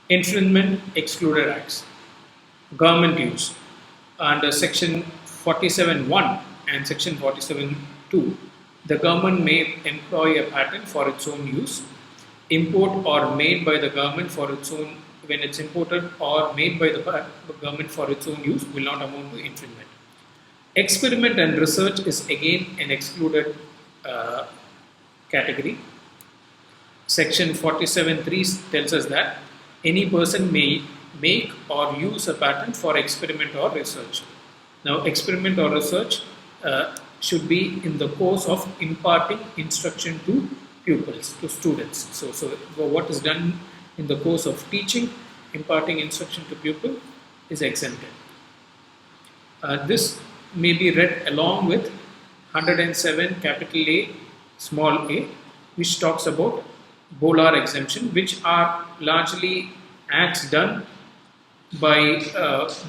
Infringement excluded acts. Government use. Under section 47(1) and section 47(2), the government may employ a patent for its own use. Import or made by the government for its own, when it's imported or made by the government for its own use, will not amount to infringement. Experiment and research is again an excluded category. Section 47(3) tells us that any person may make or use a patent for experiment or research. Now, experiment or research should be in the course of imparting instruction to pupils, to students. So what is done in the course of teaching, imparting instruction to pupil is exempted. This may be read along with 107 capital A small a, which talks about Bolar exemption, which are largely acts done by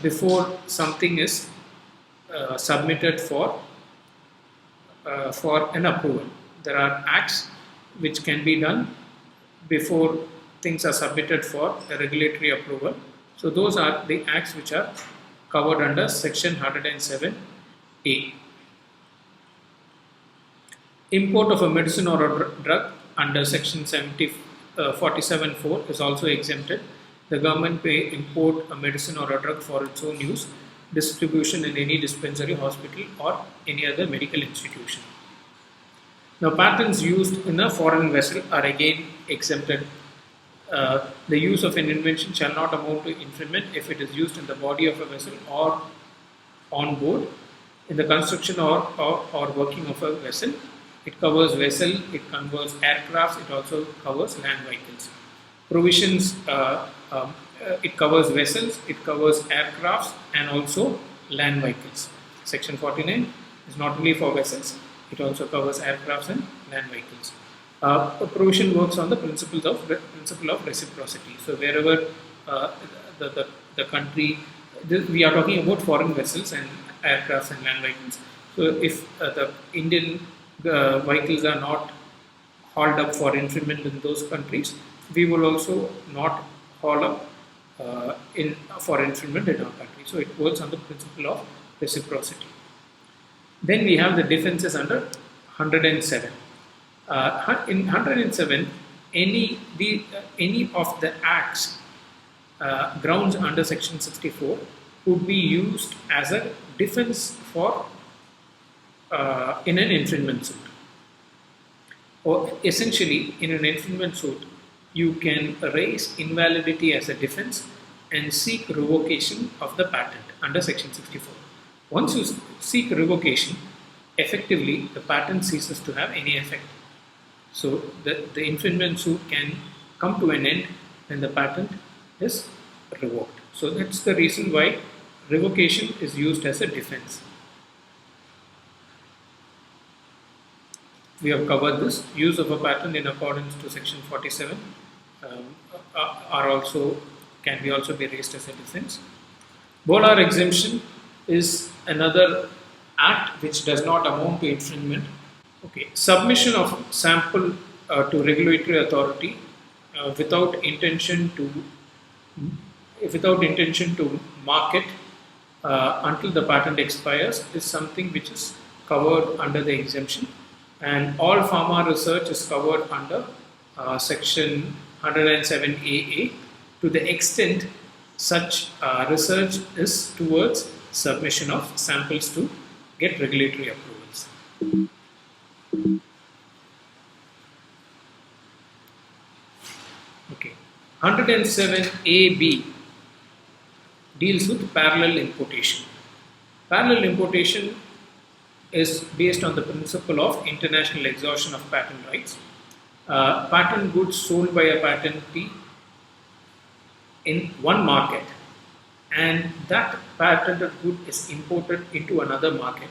before something is submitted for an approval. There are acts which can be done before things are submitted for a regulatory approval. So those are the acts which are covered under section 107A. Import of a medicine or a drug under section 47(4) is also exempted. The government may import a medicine or a drug for its own use, distribution in any dispensary, hospital, or any other medical institution. Now, patents used in a foreign vessel are again exempted. The use of an invention shall not amount to infringement if it is used in the body of a vessel or on board, in the construction or working of a vessel. It covers vessel, it covers aircrafts, it also covers land vehicles. Provisions, it covers vessels, it covers aircrafts, and also land vehicles. Section 49 is not only for vessels, it also covers aircrafts and land vehicles. A provision works on the principle of reciprocity. So wherever the country, we are talking about foreign vessels and aircrafts and land vehicles. So if the Indian vehicles are not hauled up for infringement in those countries, we will also not haul up for infringement in our country. So it works on the principle of reciprocity. Then we have the defenses under 107. In 107, any of the acts grounds under section 64 would be used as a defense for in an infringement suit. Or essentially, in an infringement suit, you can raise invalidity as a defense and seek revocation of the patent under section 64. Once you seek revocation, effectively the patent ceases to have any effect. So the infringement suit can come to an end when the patent is revoked. So that's the reason why revocation is used as a defense. We have covered this. Use of a patent in accordance to section 47 can also be raised as a defense. Bolar exemption is another act which does not amount to infringement. Okay, submission of sample to regulatory authority without intention to market until the patent expires is something which is covered under the exemption, and all pharma research is covered under section 107AA to the extent such research is towards submission of samples to get regulatory approvals. Okay, 107AB deals with parallel importation. Parallel importation is based on the principle of international exhaustion of patent rights. Patent goods sold by a patentee in one market, and that patented good is imported into another market.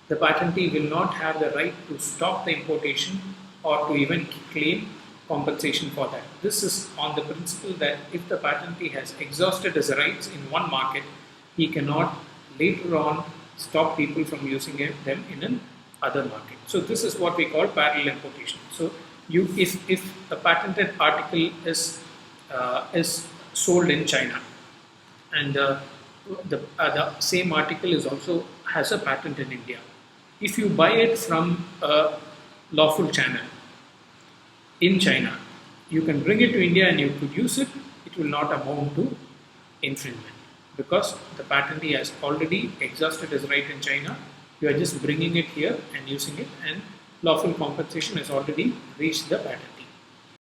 The patentee will not have the right to stop the importation or to even claim compensation for that. This is on the principle that if the patentee has exhausted his rights in one market, he cannot later on stop people from using them in another market. So this is what we call parallel importation. So if a patented article is sold in China, and the same article is also has a patent in India. If you buy it from a lawful channel in China, you can bring it to India and you could use it. It will not amount to infringement because the patentee has already exhausted his right in China. You are just bringing it here and using it, and lawful compensation has already reached the patent.